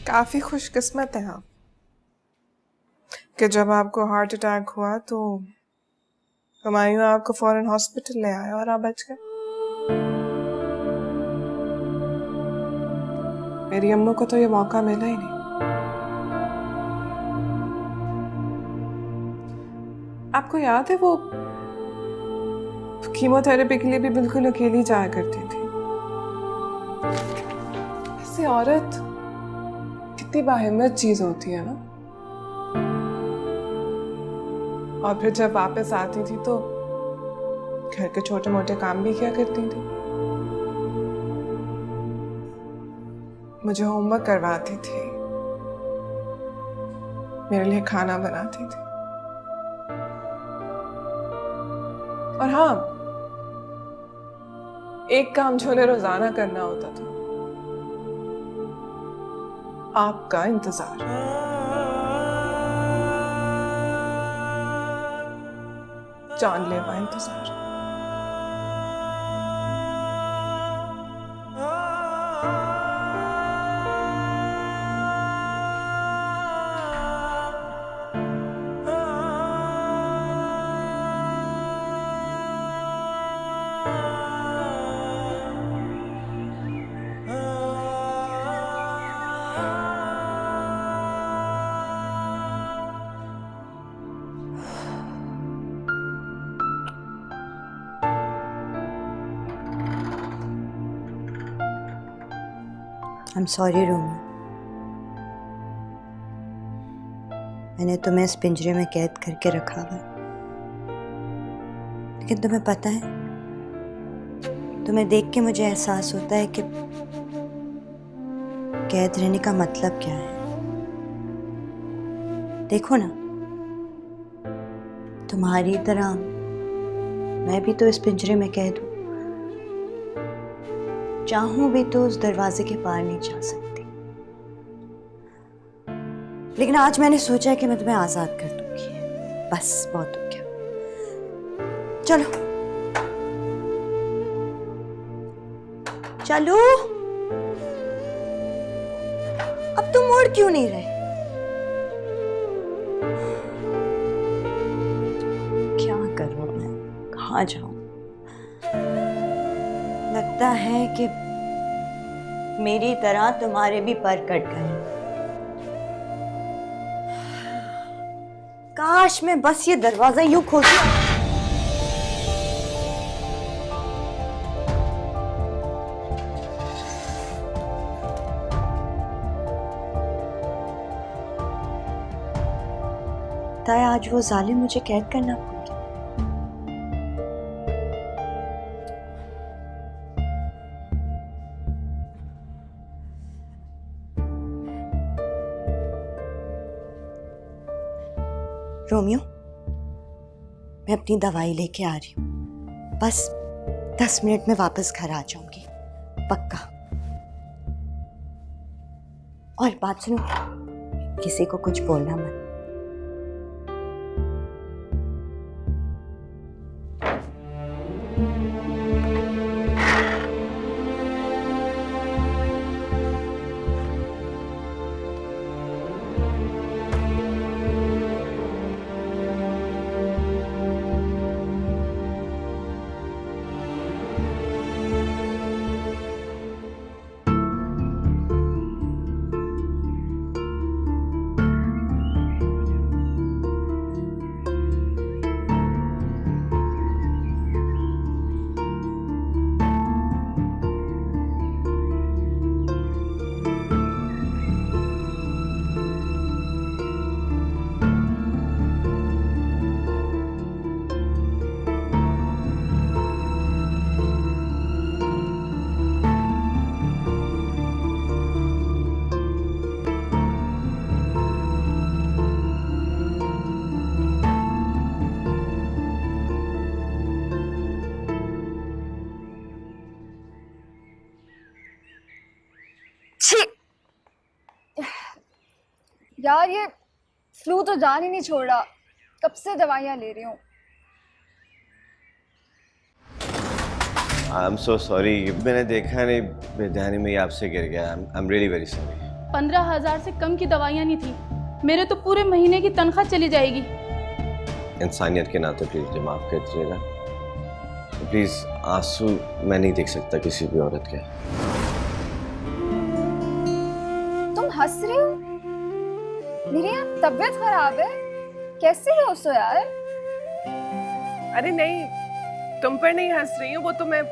काफी खुशकिस्मत हैं आप कि जब आपको हार्ट अटैक हुआ तो हुमायूं आपको फौरन हॉस्पिटल ले आया और आप बच गए। मेरी अम्मू को तो ये मौका मिला ही नहीं। आपको याद है वो कीमोथेरेपी के लिए भी बिल्कुल अकेली जाया करती थी। ऐसी औरत कितनी बाहिम्मत चीज होती है ना। और फिर जब वापस आती थी तो घर के छोटे मोटे काम भी किया करती थी। मुझे होमवर्क करवाती थी, मेरे लिए खाना बनाती थी। और हाँ, एक काम जो उन्हें रोजाना करना होता था, आपका इंतजार। जानलेवा इंतजार। I'm sorry रोमी, मैंने तुम्हें इस पिंजरे में कैद करके रखा हुआ, लेकिन तुम्हें पता है, तुम्हें देख के मुझे एहसास होता है कि कैद रहने का मतलब क्या है। देखो ना, तुम्हारी तरह मैं भी तो इस पिंजरे में कैद हूं। चाहूं भी तो उस दरवाजे के पार नहीं जा सकती, लेकिन आज मैंने सोचा है कि मैं तुम्हें आजाद कर दूंगी। बस बहुत हो गया, चलो चलो। अब तुम मुड़ क्यों नहीं रहे? क्या करूं मैं, कहाँ जाऊं? लगता है कि मेरी तरह तुम्हारे भी पर कट गए। काश मैं बस ये दरवाजा यूं खोलती। ताया आज वो जालिम मुझे कैद करना पड़ा। रोमियो, मैं अपनी दवाई लेके आ रही हूँ। बस 10 मिनट में वापस घर आ जाऊंगी, पक्का। और बात सुनो, किसी को कुछ बोलना मत। यार ये फ्लू तो जान ही नहीं छोड़ रहा, कब से दवाइयाँ ले रही हूँ। आई एम सो सॉरी, मैंने देखा नहीं, बेध्यानी में ही आपसे गिर गया। I am really very sorry. 15,000 से कम की दवाइयाँ नहीं थी। मेरे तो पूरे महीने की तनख्वाह चली जाएगी। इंसानियत के नाते प्लीज मुझे माफ कर दीजिएगा। प्लीज आंसू मैं नहीं देख सकता किसी भी औरत के। तुम हंस रहे हो? मेरी यार तबीयत खराब है, कैसे है उसको यार? अरे नहीं, तुम पर नहीं हंस रही हूँ, वो तो मैं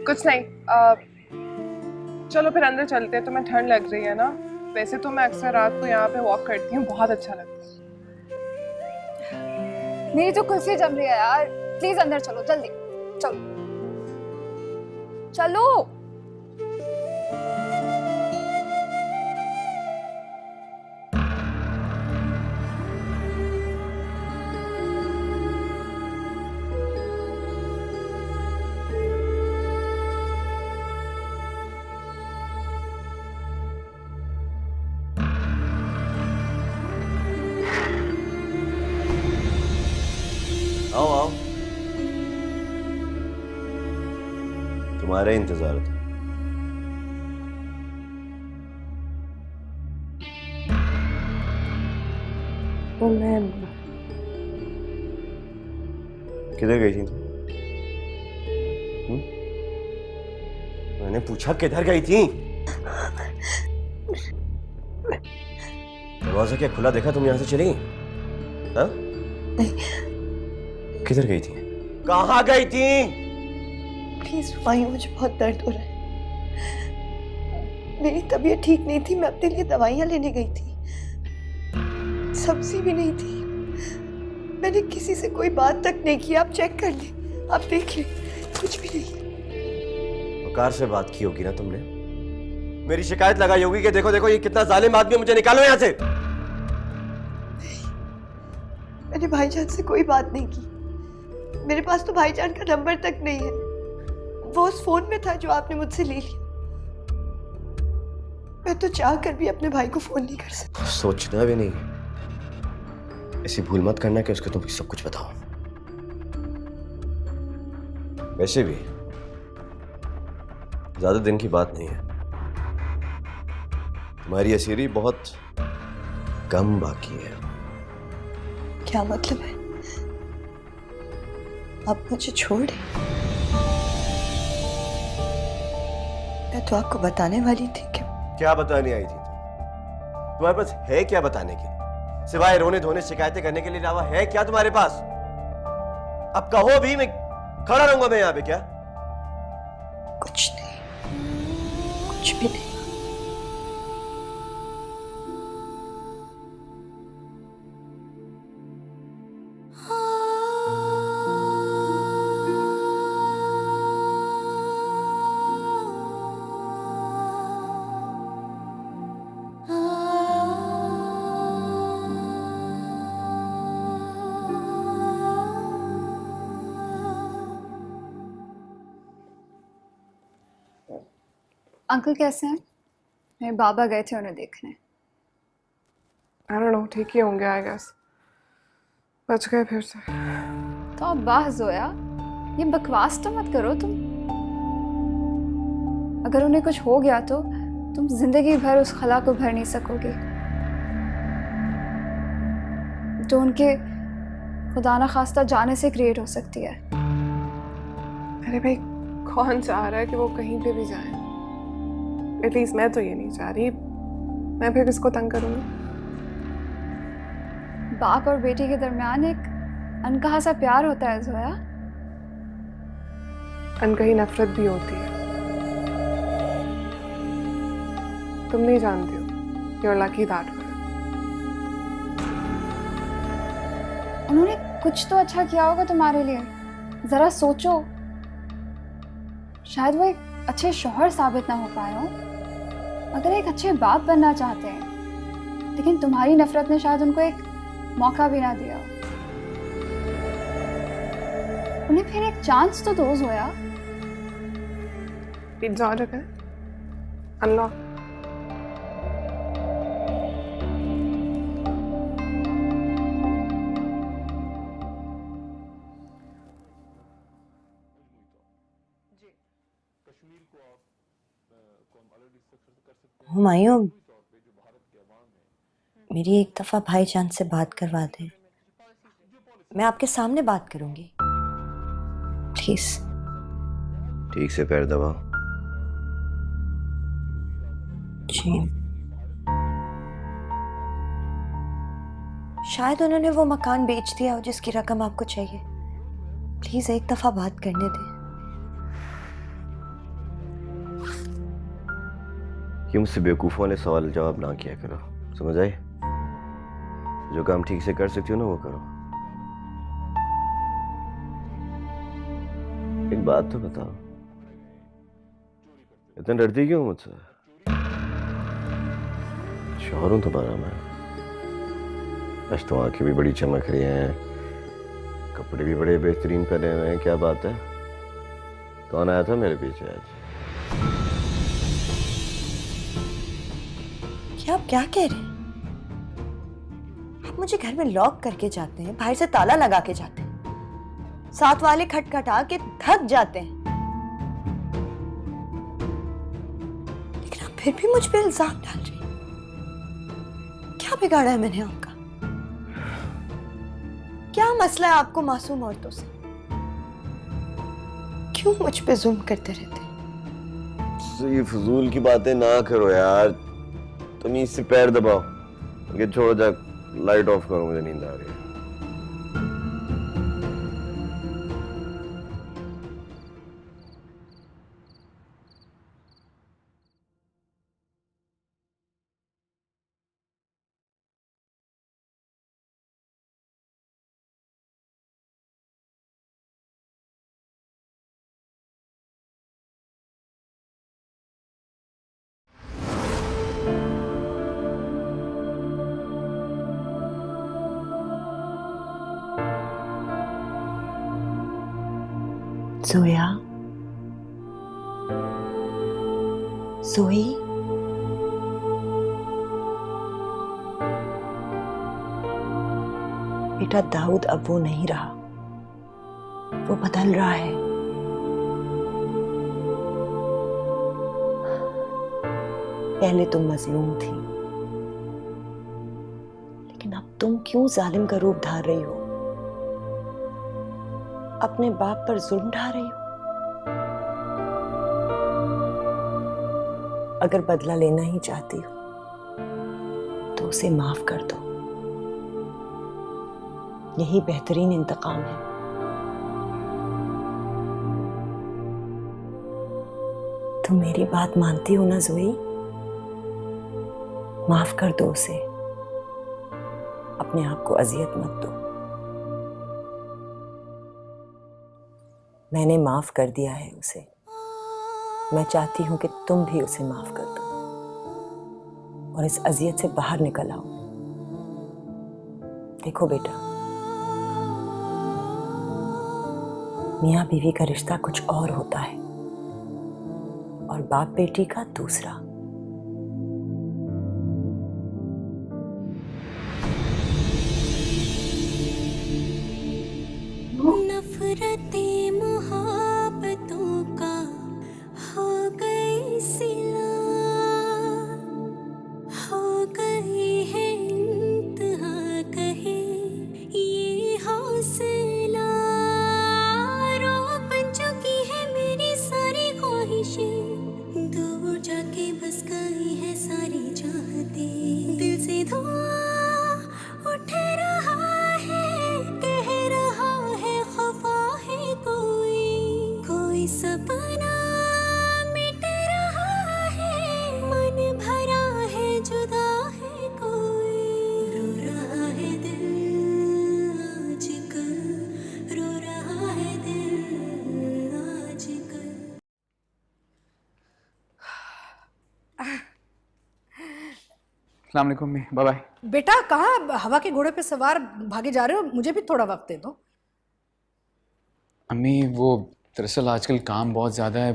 कुछ नहीं। चलो फिर अंदर चलते हैं, तुम्हें ठंड लग रही है ना? वैसे तो मैं अक्सर रात को यहाँ पे वॉक करती हूँ, बहुत अच्छा लगता है। मेरी तो कुल्फी जम रही है यार, प्लीज अंदर चलो जल्दी, चलो चलो। आओ आओ, तुम्हारे इंतजार था। तो मैं किधर गई थी तुम? मैंने पूछा किधर गई थी? दरवाजा क्या खुला देखा तुम यहां से चली? हाँ? किधर गई थी? कहाँ गई थी? प्लीज रुमायूं, मुझे बहुत दर्द हो रहा है। मेरी तबीयत ठीक नहीं थी, मैं अपने लिए दवाइयाँ लेने गई थी। सब्जी भी नहीं थी। मैंने किसी से कोई बात तक नहीं की। आप चेक कर लें, आप देख लें, कुछ भी नहीं। वकार से बात की होगी ना तुमने? मेरी शिकायत लगाई होगी कि देखो देखो ये कितना जालिम आदमी है, मुझे निकालो यहाँ से। मैंने भाईजान से कोई बात नहीं की। मेरे पास तो भाईजान का नंबर तक नहीं है। वो उस फोन में था जो आपने मुझसे ले लिया। मैं तो चाह कर भी अपने भाई को फोन नहीं कर सकती। सोचना भी नहीं, ऐसी भूल मत करना कि उसको तुम सब कुछ बताओ। वैसे भी ज्यादा दिन की बात नहीं है, तुम्हारी असीरी बहुत कम बाकी है। क्या मतलब है? आप मुझे छोड़ दें? मैं तो आपको बताने वाली थी कि क्या बताने आई थी तुम्हारे पास है क्या बताने के लिए? सिवाय रोने धोने शिकायतें करने के लिए अलावा है क्या तुम्हारे पास? अब कहो भी, मैं खड़ा रहूंगा मैं यहाँ पे क्या? कुछ नहीं, कुछ भी नहीं। अंकल कैसे हैं? मेरे बाबा गए थे उन्हें देखने। I don't know, ठीक ही होंगे आई गेस। बच गए फिर से। तो अब वाह जोया, ये बकवास तो मत करो तुम। अगर उन्हें कुछ हो गया तो तुम जिंदगी भर उस खला को भर नहीं सकोगे जो उनके खुदा न खास्ता जाने से क्रिएट हो सकती है। अरे भाई, कौन चाह रहा है कि वो कहीं पे भी जाए? एटलीस्ट मैं तो ये नहीं चाह रही। मैं फिर किसको तंग करूंगी? बाप और बेटी के दरमियान एक अनकहा सा प्यार होता है जोया। अनकही नफरत भी होती है। तुम नहीं जानती हो। You're lucky that way. उन्होंने कुछ तो अच्छा किया होगा तुम्हारे लिए, जरा सोचो। शायद वो एक अच्छे शौहर साबित ना हो पाए हो, अगर एक अच्छे बाप बनना चाहते हैं, लेकिन तुम्हारी नफरत ने शायद उनको एक मौका भी ना दिया। उन्हें फिर एक चांस तो दो जोया। पिज्जा ऑर्डर करें? अनलॉक। हुमायूं, मेरी एक दफा भाईजान से बात करवा दे। मैं आपके सामने बात करूंगी, प्लीज। ठीक से पैर दबाओ। जी। शायद उन्होंने वो मकान बेच दिया हो जिसकी रकम आपको चाहिए। प्लीज एक दफा बात करने दें। क्यों मुझसे बेवकूफ़ों वाले सवाल जवाब ना किया करो, समझ आई? जो काम ठीक से कर सकती हो ना वो करो। एक बात तो बताओ, इतना डरती क्यों मुझसे? शौहर हूं तुम्हारा मैं। आज तो आंखें भी बड़ी चमक रही हैं, कपड़े भी बड़े बेहतरीन पहने हुए हैं। क्या बात है? कौन आया था मेरे पीछे आज? क्या आप क्या कह रहे हैं? आप मुझे घर में लॉक करके जाते हैं, बाहर से ताला लगा के जाते हैं, साथ वाले खटखटा के थक जाते हैं, लेकिन आप फिर भी मुझ पे इल्जाम डाल रहे हैं। क्या बिगाड़ा है मैंने आपका? क्या मसला है आपको मासूम औरतों से? क्यों मुझ पे जुल्म करते रहते हैं? ये फजूल की बातें ना करो यार। तुम इससे पैर दबाओ। ये छोड़ो, जा लाइट ऑफ करो, मुझे नींद आ रही है। जोया, जोई, बेटा दाऊद अब वो नहीं रहा, वो बदल रहा है। पहले तुम मजलूम थी, लेकिन अब तुम क्यों जालिम का रूप धार रही हो? अपने बाप पर जुल्म ढा रही हो। अगर बदला लेना ही चाहती हो तो उसे माफ कर दो, यही बेहतरीन इंतकाम है। तुम मेरी बात मानती हो ना जोई? माफ कर दो उसे, अपने आप को अजियत मत दो। मैंने माफ कर दिया है उसे। मैं चाहती हूं कि तुम भी उसे माफ कर दो और इस अजियत से बाहर निकल आओ। देखो बेटा, मियां बीवी का रिश्ता कुछ और होता है और बाप बेटी का दूसरा। नफरतें मोहब्बतों का हो गई सिला, हो गई है इंतहा कहे ये हौसला। रो बन चुकी है मेरी सारी ख्वाहिशें, दूर जाके बस गई है सारी चाहतें। दिल से धुआं उठ रहा है, कह रहा है खफा है कोई सपना मिट रहा है, मन भरा है जुदा है कोई। रो रहा है दिल आजकल, रो रहा है दिल आजकल। अस्सलाम वालेकुम मम्मी, बाय बाय। बेटा कहाँ हवा के घोड़े पे सवार भागे जा रहे हो? मुझे भी थोड़ा वक्त दे दो। अम्मी वो दरअसल आजकल काम बहुत ज़्यादा है,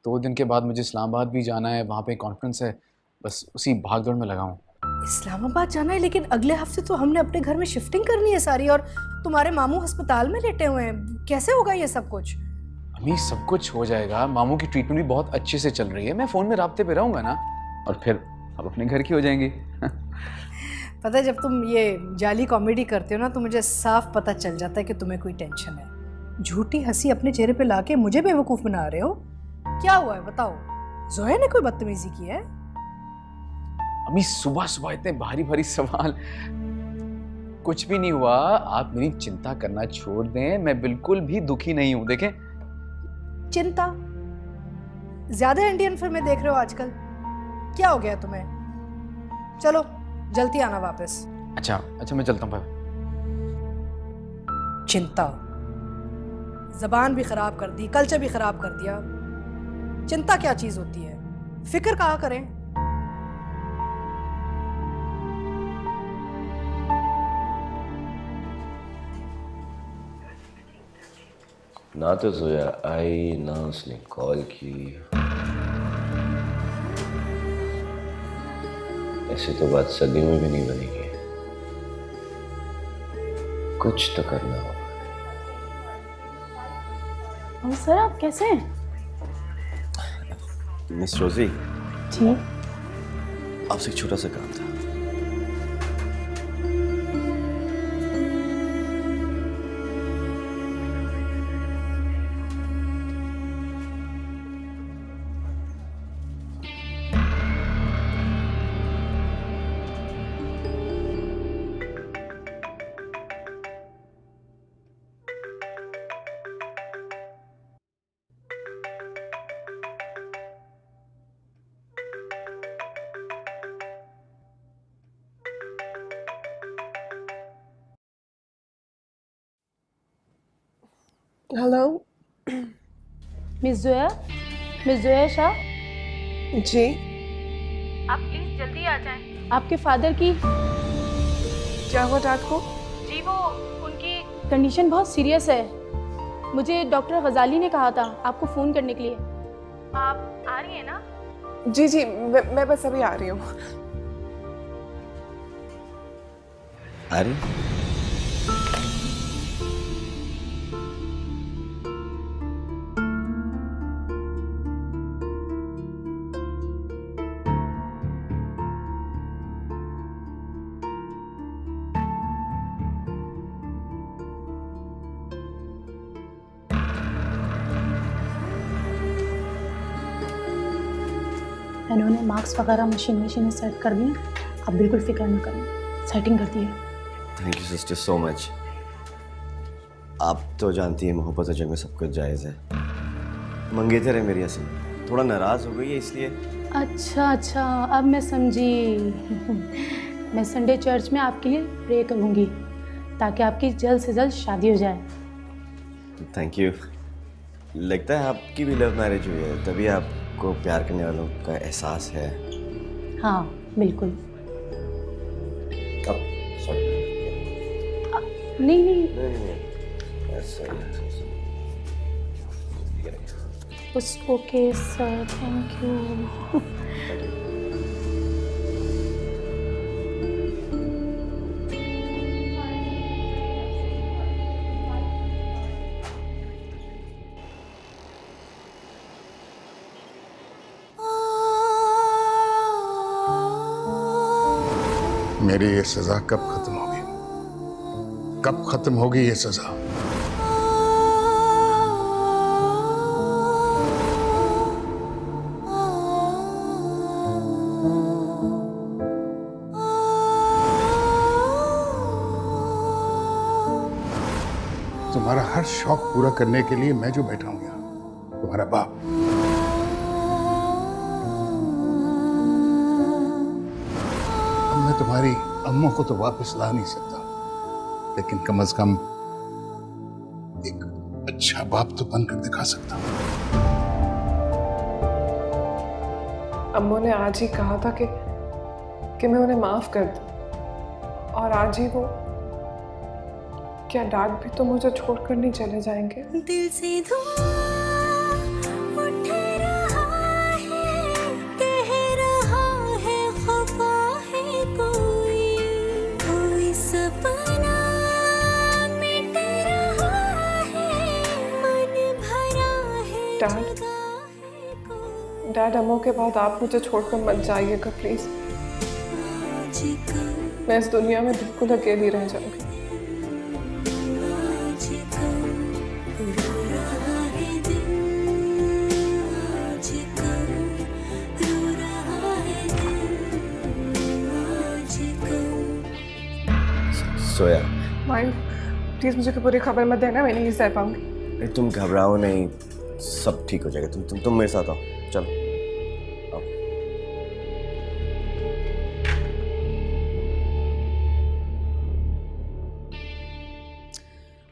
2 दिन के बाद मुझे इस्लामाबाद भी जाना है, वहाँ पे कॉन्फ्रेंस है, बस उसी भाग दौड़ में लगा हूँ। इस्लामाबाद जाना है, लेकिन अगले हफ्ते तो हमने अपने घर में शिफ्टिंग करनी है सारी, और तुम्हारे मामू अस्पताल में लेटे हुए हैं। कैसे होगा ये सब कुछ? अम्मी सब कुछ हो जाएगा, मामू की ट्रीटमेंट भी बहुत अच्छे से चल रही है, मैं फ़ोन में राब्ते पे रहूँगा ना, और फिर आप अपने घर की हो जाएंगी। पता है जब तुम ये जाली कॉमेडी करते हो ना तो मुझे साफ पता चल जाता है कि तुम्हें कोई टेंशन है। झूठी हंसी अपने चेहरे पे लाके मुझे बेवकूफ़ बना रहे हो। क्या हुआ है बताओ? जोया ने कोई बदतमीजी की है? अम्मी सुबह सुबह इतने भारी भारी सवाल। कुछ भी नहीं हुआ, आप मेरी चिंता करना छोड़ दें, मैं बिल्कुल भी दुखी नहीं हूं। देखें, चिंता? ज्यादा इंडियन फिल्में देख रहे हो आजकल? क्या हो गया तुम्हें? चलो जल्दी आना वापस। अच्छा मैं चलता हूँ। चिंता, जबान भी खराब कर दी, कल्चर भी खराब कर दिया। चिंता क्या चीज होती है? फिक्र कहा करें। ना तो जोया आई, ना उसने कॉल की। ऐसे तो बात सदी में भी नहीं बनेगी। कुछ तो करना होगा। सर आप कैसे हैं? मिस रोजी, जी आपसे एक छोटा सा काम था। हेलो मिस जोया शाह, जी, आप प्लीज जल्दी आ जाएं। आपके फादर की क्या हुआ डैड को? जी वो उनकी कंडीशन बहुत सीरियस है। मुझे डॉक्टर गजाली ने कहा था आपको फ़ोन करने के लिए। आप आ रही हैं ना? जी जी, मैं बस अभी आ रही हूँ। अरे इन्होंने मार्क्स वगैरह मशीन सेट कर दिए, आप बिल्कुल फिक्र न करें, सेटिंग कर दी है। Thank you sister so much. आप तो जानती हैं मोहब्बत और जंग में सब कुछ जायज़ है। मंगेतर है मेरी असल, थोड़ा नाराज़ हो गई है इसलिए। अच्छा अब मैं समझी। मैं संडे चर्च में आपके लिए प्रे करूँगी ताकि आपकी जल्द से जल्द शादी हो जाए। Thank you. लगता है आपकी भी लव मैरिज हुई है, तभी आपको प्यार करने वालों का एहसास है। हाँ बिल्कुल। अब सॉरी। नहीं ऐसा उस ओके सर, थैंक यू। मेरी ये सजा कब खत्म होगी? कब खत्म होगी ये सजा? तुम्हारा हर शौक पूरा करने के लिए मैं जो बैठा हूं यहाँ, तुम्हारा बाप। अब मैं तुम्हारी अम्मों को तो वापस ला नहीं सकता, लेकिन कम से कम एक अच्छा बाप तो बनकर दिखा सकता हूं। अम्मू ने आज ही कहा था कि मैं उन्हें माफ कर दूं, और आज ही वो, क्या डैड भी तो मुझे छोड़कर नहीं चले जाएंगे? दिल से धुआं उठ रहा है, कह रहा है खफा है कोई सपना मिट रहा है, मन भरा डैड डैड, अम्मू के बाद आप मुझे छोड़कर मत जाइएगा प्लीज। मैं इस दुनिया में बिल्कुल अकेली रह जाऊंगी। सोया, माइंड प्लीज मुझे कोई बुरी खबर मत देना, मैं नहीं सह पाऊंगी। अरे तुम घबराओ नहीं, सब ठीक हो जाएगा। तुम मेरे साथ आओ, चलो आओ।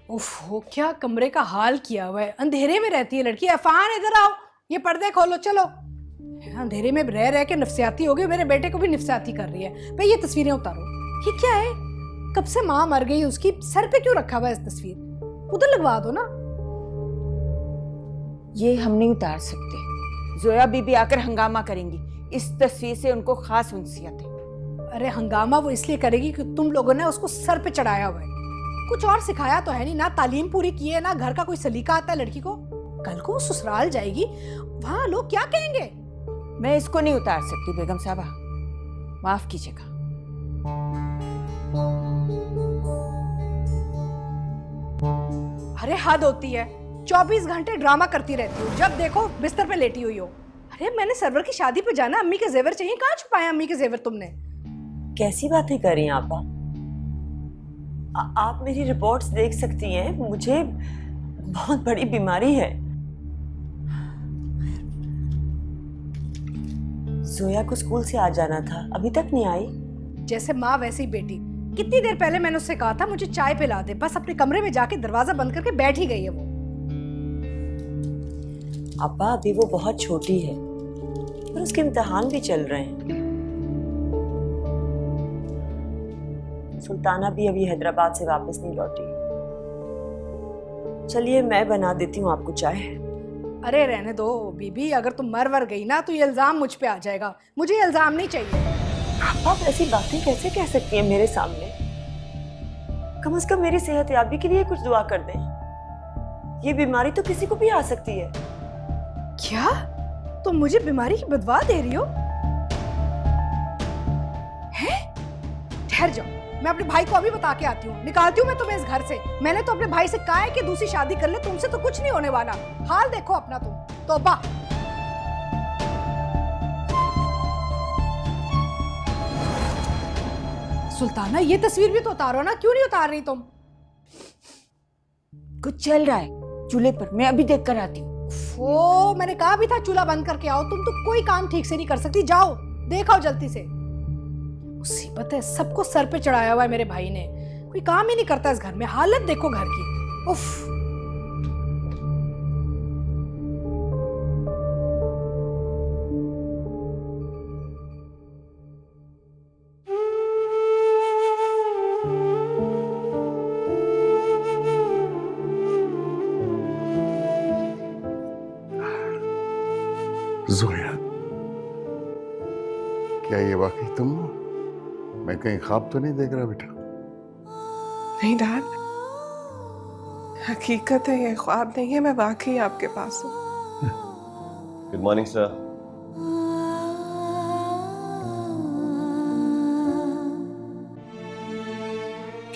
उफ, क्या कमरे का हाल किया हुआ है। अंधेरे में रहती है लड़की। अफान इधर आओ, ये पर्दे खोलो, चलो। अंधेरे में रह रह के नफसियाती हो गई। मेरे बेटे को भी नफसियाती कर रही है। भाई ये तस्वीरें उतारो। ये क्या है? कब से माँ मर गई उसकी, सर पे क्यों रखा हुआ है इस तस्वीर? उधर लगवा दो ना। ये हम नहीं उतार सकते। जोया बीबी आकर हंगामा करेंगी। इस तस्वीर से उनको खास उनसियत है। अरे हंगामा वो इसलिए करेगी कि तुम लोगों ने उसको सर पे चढ़ाया हुआ है। कुछ और सिखाया तो है नहीं, ना तालीम पूरी की है, ना घर का कोई सलीका आता है लड़की को। कल को वो ससुराल जाएगी, वहां लोग क्या कहेंगे? मैं इसको नहीं उतार सकती बेगम साहबा, माफ कीजिएगा। अरे हद होती है, 24 घंटे ड्रामा करती रहती हो। जब देखो बिस्तर पे लेटी हुई हो। अरे मैंने सरवर की शादी पे जाना, अम्मी के जेवर चाहिए। कहाँ छुपाए अम्मी के जेवर तुमने? कैसी बातें कर रही हैं आपा? आप मेरी रिपोर्ट्स देख सकती हैं। मुझे बहुत बड़ी बीमारी है। जोया को स्कूल से आ जाना था, अभी तक नहीं आई। जैसे माँ वैसे ही बेटी। कितनी देर पहले मैंने उससे कहा था मुझे चाय पिला दे, बस अपने कमरे में जाके दरवाजा बंद करके बैठ ही गई है वो। आपा अभी वो बहुत छोटी है और उसके इम्तिहान भी चल रहे हैं। सुल्ताना भी अभी हैदराबाद से वापस नहीं लौटी। चलिए मैं बना देती हूँ आपको चाय। अरे रहने दो बीबी, अगर तुम मर वर गई ना तो ये इल्जाम मुझ पे आ जाएगा। मुझे ये इल्जाम नहीं चाहिए। आप ऐसी बातें कैसे कह सकती हैं मेरे सामने? कम से कम मेरी सेहतयाबी के लिए कुछ दुआ कर दें। ये बीमारी तो किसी को भी आ सकती है। क्या तुम मुझे बीमारी की बदवा दे रही हो? हैं? ठहर जाओ, मैं अपने भाई को अभी बता के आती हूँ। निकालती हूँ मैं तुम्हें इस घर से। मैंने तो अपने भाई से कहा है कि दूसरी शादी कर ले, तुमसे तो कुछ नहीं होने वाला। हाल देखो अपना तुम। तौबा। सुल्ताना ये तस्वीर भी तो उतारो ना, क्यों नहीं उतार रही तुम? कुछ चल रहा है चूल्हे पर, मैं अभी देख कर आती हूँ। ओ मैंने कहा भी था चूल्हा बंद करके आओ। तुम तो कोई काम ठीक से नहीं कर सकती। जाओ देखो जल्दी से। मुसीबत है, सबको सर पे चढ़ाया हुआ है मेरे भाई ने। कोई काम ही नहीं करता इस घर में। हालत देखो घर की। उफ। जोया, क्या ये वाकई तुम हो? मैं कहीं ख्वाब तो नहीं देख रहा बेटा? नहीं डैड, हकीकत है, ये ख्वाब नहीं है। मैं वाकई आपके पास हूँ। Good morning sir.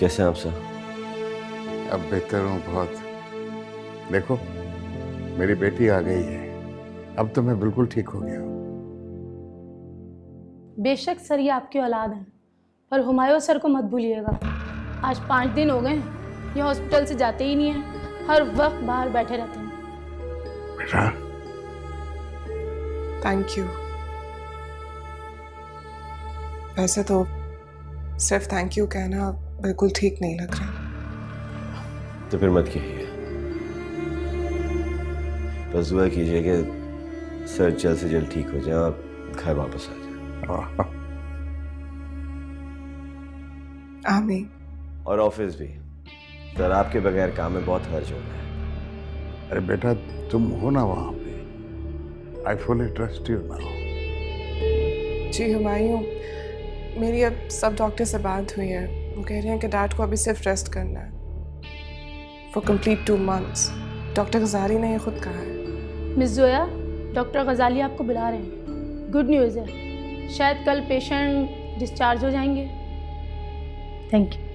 कैसे हैं आप सर? अब बेहतर हूँ बहुत। देखो मेरी बेटी आ गई है, अब तो मैं बिल्कुल ठीक हो गया हूँ। बेशक सर ये आपकी औलाद है, पर हुमायूं सर को मत भूलिएगा। आज 5 दिन हो गए ये हॉस्पिटल से जाते ही नहीं है, हर वक्त बाहर बैठे रहते हैं। बेटा थैंक यू। वैसे तो सिर्फ थैंक यू कहना बिल्कुल ठीक नहीं लग रहा। तो फिर मत कहिए, बस दुआ कीजिए कि सर जल्द से जल्द ठीक हो जाए और घर वापस आ जाए। आमीन। और ऑफिस भी सर, आपके बगैर काम में बहुत हर्ज हो रहा है। अरे बेटा तुम हो ना वहां पे। I fully trust you now. जी हुमायूं, मेरी अब सब डॉक्टर से बात हुई है। वो कह रहे हैं कि डैड को अभी सिर्फ रेस्ट करना है फॉर कंप्लीट 2 months। डॉक्टर गजारी ने ये खुद कहा है। मिस जोया, डॉक्टर गजाली आपको बुला रहे हैं। गुड न्यूज़ है, शायद कल पेशेंट डिस्चार्ज हो जाएंगे। Thank you.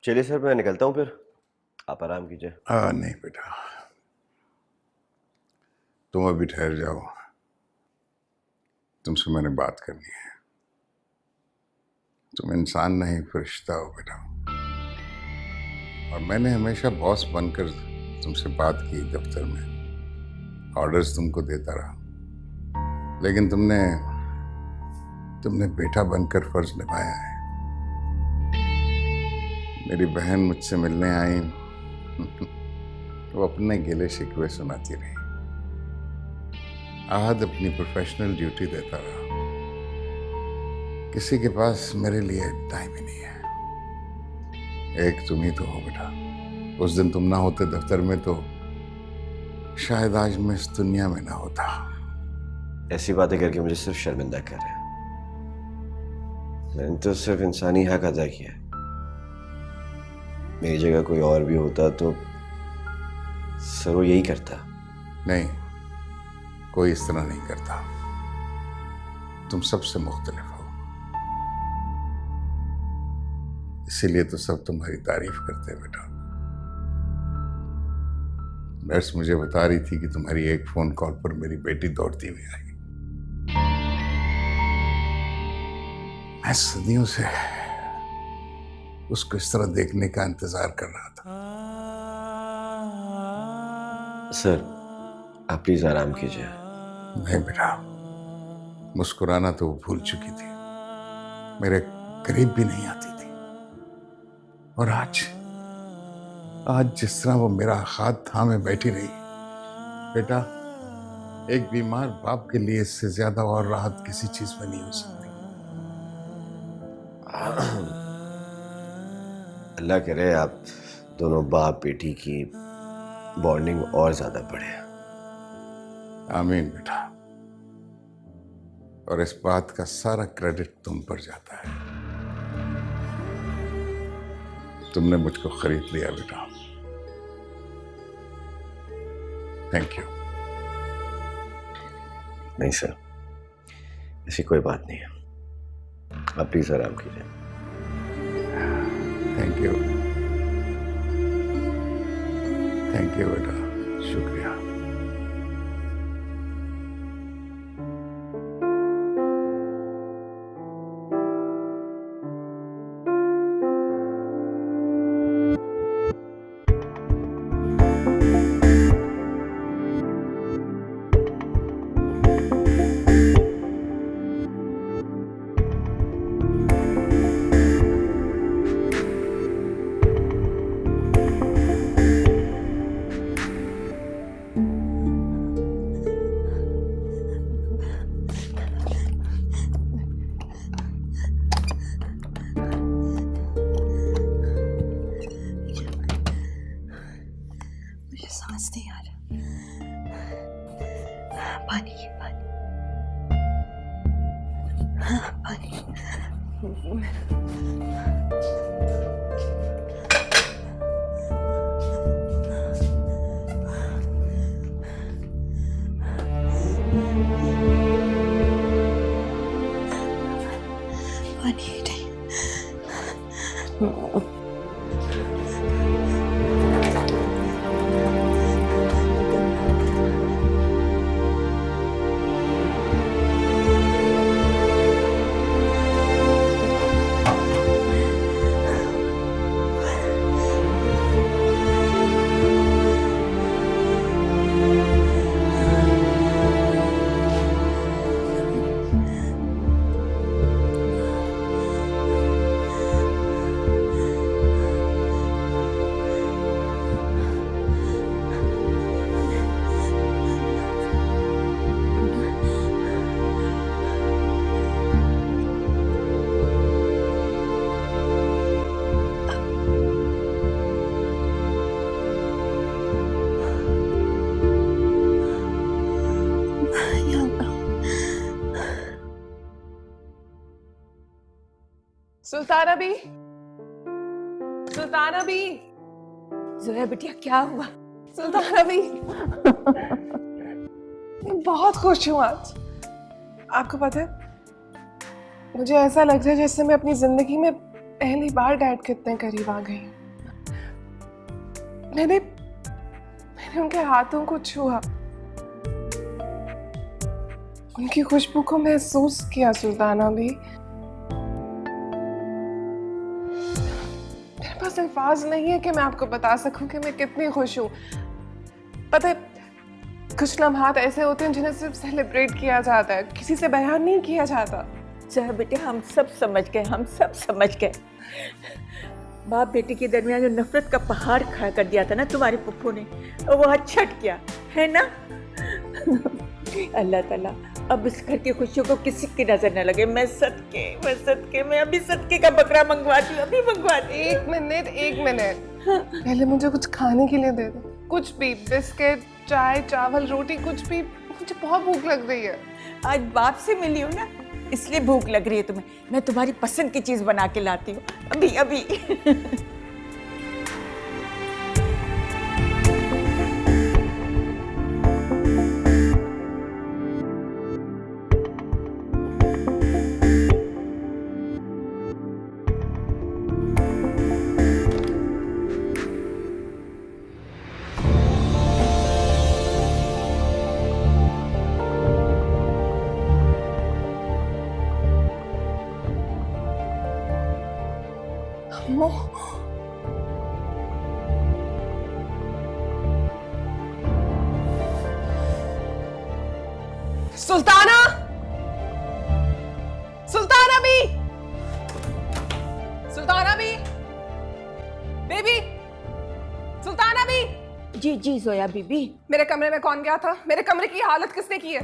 चलिए सर, मैं निकलता हूँ फिर, आप आराम कीजिए। नहीं बेटा, तुम अभी ठहर जाओ, तुमसे मैंने बात करनी है। तुम इंसान नहीं फरिश्ता हो बेटा, और मैंने हमेशा बॉस बनकर तुमसे बात की दफ्तर में, ऑर्डर्स तुमको देता रहा, लेकिन तुमने बेटा बनकर फर्ज निभाया है। मेरी बहन मुझसे मिलने आई, वो अपने गिले शिकवे सुनाती रही। आहद अपनी प्रोफेशनल ड्यूटी देता रहा। किसी के पास मेरे लिए टाइम ही नहीं है। एक तुम ही तो हो बेटा। उस दिन तुम ना होते दफ्तर में तो शायद आज मैं इस दुनिया में ना होता। ऐसी बातें करके मुझे सिर्फ शर्मिंदा कर रहे हैं। मैंने तो सिर्फ इंसानी हक अदा किया है। मेरी जगह कोई और भी होता तो सर वो यही करता। नहीं, कोई इस तरह नहीं करता। तुम सबसे मुख्तलिफ हो, इसीलिए तो सब तुम्हारी तारीफ करते हैं बेटा। नर्स मुझे बता रही थी कि तुम्हारी एक फोन कॉल पर मेरी बेटी दौड़ती हुई आई। मैं सदियों से उसको इस तरह देखने का इंतजार कर रहा था। सर, आप प्लीज आराम कीजिए। नहीं बेटा, मुस्कुराना तो वो भूल चुकी थी, मेरे करीब भी नहीं आती थी। और आज जिस तरह वो मेरा हाथ थामे बैठी रही, बेटा, एक बीमार बाप के लिए इससे ज्यादा और राहत किसी चीज में नहीं हो सकती। अल्लाह करे आप दोनों बाप बेटी की बॉन्डिंग और ज्यादा बढ़े। आमीन बेटा। और इस बात का सारा क्रेडिट तुम पर जाता है। तुमने मुझको खरीद लिया बेटा। Thank you. नहीं सर, ऐसी कोई बात नहीं है। आप प्लीज आराम कीजिए। थैंक यू, थैंक यू बेटा, शुक्रिया। मुझे सांस नहीं आ रहा। पानी, पानी, हाँ पानी। पानी नहीं। सुल्ताना भी, सुल्ताना भी, जोया बिटिया क्या हुआ? सुल्ताना भी। मैं बहुत खुश हूँ आज। आपको पता है, मुझे ऐसा लग रहा है जैसे मैं अपनी जिंदगी में पहली बार डैड के इतने करीब आ गई हूँ। मैंने उनके हाथों को छुआ, उनकी खुशबू को महसूस किया। सुल्ताना भी, मेरे पास अल्फाज नहीं है कि मैं आपको बता सकूं कि मैं कितनी खुश हूँ। पता है, कुछ लम्हात ऐसे होते हैं जिन्हें सिर्फ सेलिब्रेट किया जाता है, किसी से बयान नहीं किया जाता। जोया बेटे, हम सब समझ गए, हम सब समझ गए। बाप बेटे के दरमियान जो नफरत का पहाड़ खड़ा कर दिया था ना तुम्हारे पप्पू ने, वो आज छट गया है ना। अल्लाह ताला अब इस घर की खुशियों को किसी की नजर न लगे। मैं अभी सदके का बकरा मंगवाती हूँ, अभी मंगवाती। एक मिनट, पहले मुझे कुछ खाने के लिए दे दो, कुछ भी, बिस्किट, चाय, चावल, रोटी, कुछ भी। मुझे बहुत भूख लग रही है। आज बाप से मिली हूँ ना, इसलिए भूख लग रही है तुम्हें। मैं तुम्हारी पसंद की चीज बना के लाती हूँ अभी। अम्मो, सुल्ताना, सुल्ताना भी, सुल्ताना भी, बेबी, सुल्ताना भी। जी जोया बीबी। मेरे कमरे में कौन गया था? मेरे कमरे की हालत किसने की है?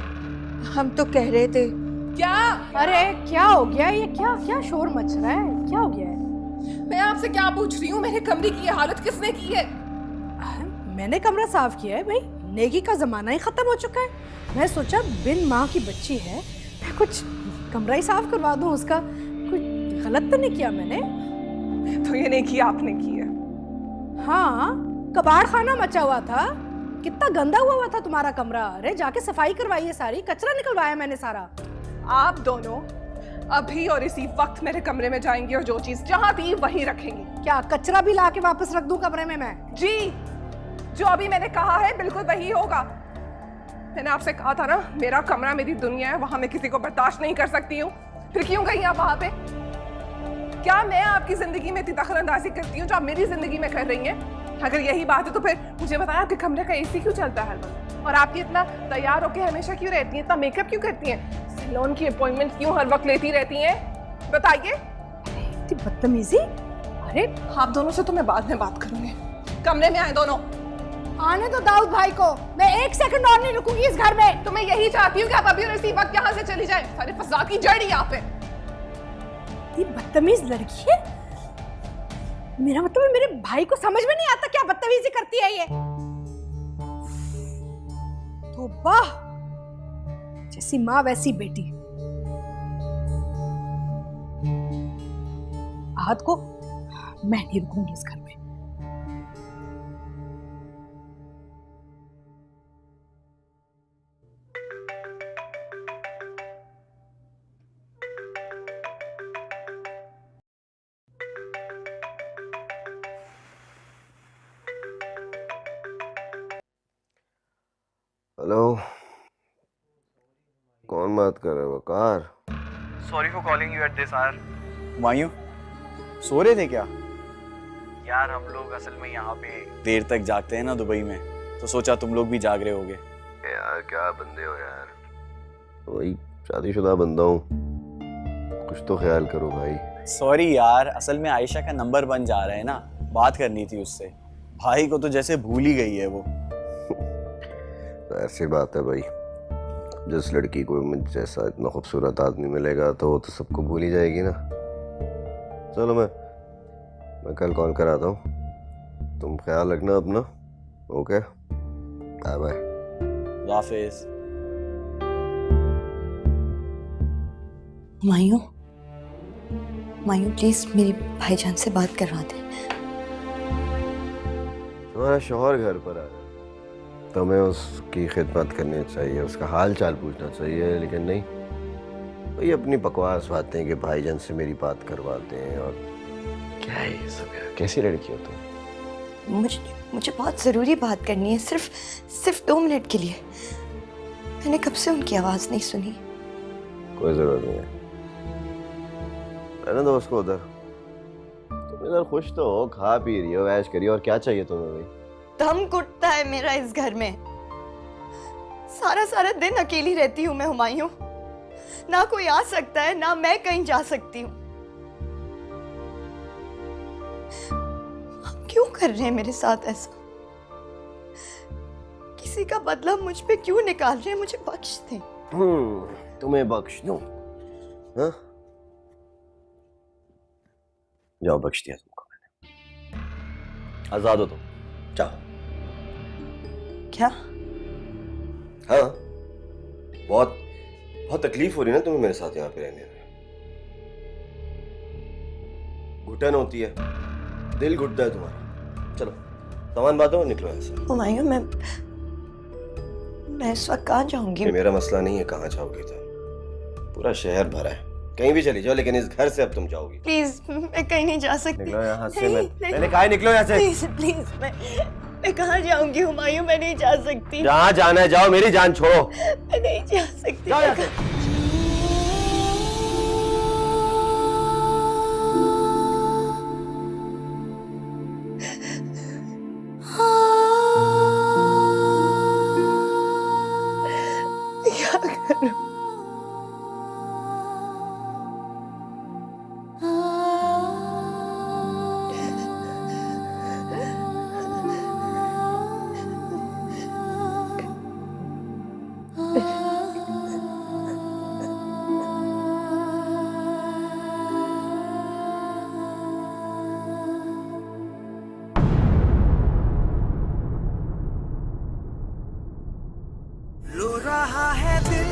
हम तो कह रहे थे। क्या? अरे क्या हो गया? ये क्या शोर मच रहा है? क्या हो गया है? मैं आपसे क्या पूछ रही हूँ? मेरे कमरे की ये हालत किसने की है? मैंने कमरा साफ किया है भाई, नेकी का जमाना ही खत्म हो चुका है। मैं सोचा बिन माँ की बच्ची है, मैं कुछ कमरा ही साफ करवा दूं उसका। कुछ गलत तो नहीं किया मैंने? तो ये नहीं किया आपने की है। हाँ, कबाड़ खाना मचा हुआ था, कितना गंदा हुआ था तुम्हारा कमरा। अरे जाके सफाई करवाई है सारी, कचरा निकलवाया मैंने सारा। आप दोनों अभी और इसी वक्त मेरे कमरे में जाएंगी और जो चीज जहां थी वहीं रखेंगी। क्या कचरा भी लाके वापस रख दूं कमरे में मैं? जी, जो अभी मैंने कहा है बिल्कुल वही होगा। मैंने आपसे कहा था ना, मेरा कमरा मेरी दुनिया है, वहां मैं किसी को बर्दाश्त नहीं कर सकती हूँ। फिर क्यों गई आप वहां पे? क्या मैं आपकी जिंदगी में इतनी दखलंदाजी करती हूँ जो आप मेरी जिंदगी में कर रही हैं? अगर यही बात है तो फिर मुझे बताएं, आपके कमरे का एसी क्यों चलता है हर वक्त? और आप इतना तैयार होकर हमेशा क्यों रहती हैं? इतना मेकअप क्यों करती हैं? सैलून की अपॉइंटमेंट क्यों हर वक्त लेती रहती हैं? बताइए। इतनी बदतमीजी। अरे आप दोनों से तो मैं बाद में बात करूंगी। कमरे में आए दोनों। आने दो दाऊद भाई को, मैं एक सेकंड और नहीं रुकूंगी इस घर में। तो मैं यही चाहती हूँ कि आप अभी और इसी वक्त यहाँ से चली जाए। सारे फसाद की जड़ ही आप है। ये बदतमीज लड़की है। मेरा मतलब है, मेरे भाई को समझ में नहीं आता क्या बदतमीजी करती है ये। तौबा, जैसी माँ वैसी बेटी। आहत को मैं नहीं रुकूंगी इस घर में। हेलो, कौन बात कर रहे हो? Waqar? Sorry for calling you at this hour. Vayu, सो रहे थे क्या? यार हम लोग असल में यहाँ पे देर तक जागते हैं ना दुबई में, तो सोचा तुम लोग भी जाग रहे होगे। यार क्या बंदे हो यार, वही शादीशुदा बंदा हूँ, कुछ तो ख्याल करो भाई। सॉरी यार, असल में आयशा का नंबर बन जा रहा है ना, बात करनी थी उससे। भाई को तो जैसे भूल ही गई है वो। तो ऐसी बात है भाई, जिस लड़की को मुझ जैसा इतना खूबसूरत आदमी मिलेगा तो वो तो सबको भूल ही जाएगी ना। चलो मैं कल कॉल कराता हूँ, तुम ख्याल रखना अपना। Okay, bye bye. हाफिज। हुमायूं, हुमायूं प्लीज मेरी भाईजान से बात करवा दे। तुम्हारा शौहर घर पर आ रहा है, तुम्हें उसकी खिदमत करनी चाहिए, उसका हाल चाल पूछना चाहिए, लेकिन नहीं, वही अपनी बकवास बातें कि भाईजान से मेरी बात करवाते हैं। और क्या है ये सब यार, कैसी लड़की हो तुम? मुझे बहुत ज़रूरी बात करनी है, सिर्फ 2 मिनट के लिए। मैंने कब से उनकी आवाज़ नहीं सुनी। कोई ज़रूरत नहीं है, रहने दो उसको उधर। तुम इधर खुश तो हो, खा पी रही हो, ऐश करी हो, और क्या चाहिए तुम्हें भाई? दम घुटता है मेरा इस घर में। सारा दिन अकेली रहती हूँ मैं हुमायूं। ना कोई आ सकता है, ना मैं कहीं जा सकती हूँ। आप क्यों कर रहे हैं मेरे साथ ऐसा? किसी का बदला मुझ पे क्यों निकाल रहे हैं? मुझे बख्श दें। तुम्हें बख्श दूं? हाँ? जाओ, बख्श दिया तुमको मैंने, आजाद हो तुम, जाओ। क्या? हाँ, बहुत तकलीफ हो रही है ना तुम्हें मेरे साथ यहाँ पे रहने में। घुटन होती है, दिल घुटता है तुम्हारा। चलो सामान बांधो और निकलो यहाँ से। हुमायूं मैं इस वक्त कहाँ जाऊंगी? ये मेरा मसला नहीं है कहाँ जाओगी तुम, पूरा शहर भरा है, कहीं भी चली जाओ, लेकिन इस घर से अब तुम जाओगी। प्लीज, मैं कहीं नहीं जा सकती। निकलो यहाँ से। नहीं, मैंने कहा निकलो यहाँ से। प्लीज मैं कहाँ जाऊंगी हुमायूं? मैं नहीं जा सकती। जहाँ जाना है जाओ, मेरी जान छोड़ो। मैं नहीं जा सकती। जाओ यहाँ से। क्या करूं? रो रहा है दिल